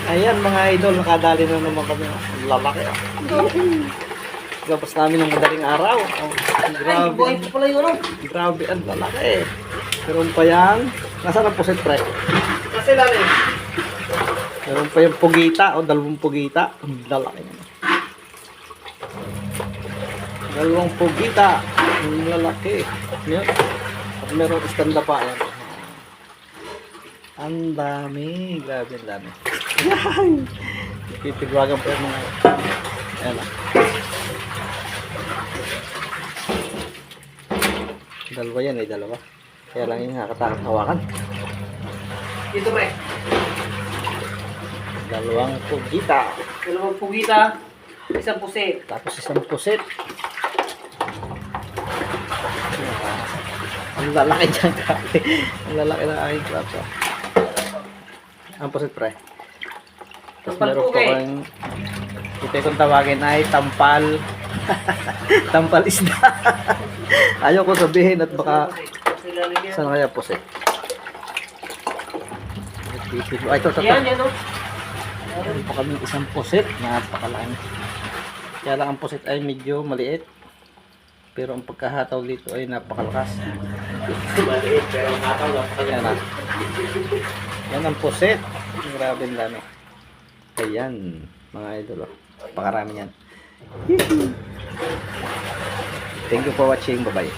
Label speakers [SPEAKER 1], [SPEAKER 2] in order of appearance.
[SPEAKER 1] Ayan mga idol, nakadali na naman kami. Ang lalaki. Gabas namin ng madaling araw. Oh,
[SPEAKER 2] Ay, buhay
[SPEAKER 1] grabe.
[SPEAKER 2] pa pala yun.
[SPEAKER 1] Grabe, ang lalaki. Meron pa yan. Nasaan ang pusit pre?
[SPEAKER 2] Kasi lang eh.
[SPEAKER 1] Meron pa yung pugita o dalawang pugita. Ang lalaki naman. Dalawang pugita. Ang lalaki. Yan. At meron istanda pa. Yan. Ang dami. Grabe ang dami. Yan. Titigwagan pa yung mga. Ayan na. Dalawa yan dalawa. Kaya lang yung nakakatakot hawakan.
[SPEAKER 2] Dito pre.
[SPEAKER 1] Dalawang pugita.
[SPEAKER 2] Dalawang pugita. Isang pusit.
[SPEAKER 1] Tapos isang pusit. Ang lalaki dyan, grabe. Ang lalaki ng aking crabs. Oh. Ang pusit, pre. Tapos
[SPEAKER 2] Tampal
[SPEAKER 1] meron
[SPEAKER 2] po,
[SPEAKER 1] pa
[SPEAKER 2] eh.
[SPEAKER 1] kang ito kung tawagin ay tampal. Tampal isda. Ayaw ko sabihin at baka saan kaya pusit. Ay, ito.
[SPEAKER 2] Yan, yan o.
[SPEAKER 1] Meron pa kami isang pusit. Napakalaki. Kaya lang ang pusit ay medyo maliit. Pero ang pagkahataw dito ay napakalakas.
[SPEAKER 2] Maliit pero hataw lang.
[SPEAKER 1] Yan na. Yan ang pusit. Grabe ang dami. Ayan, mga idol. Pakarami yan. Thank you for watching. Bye-bye.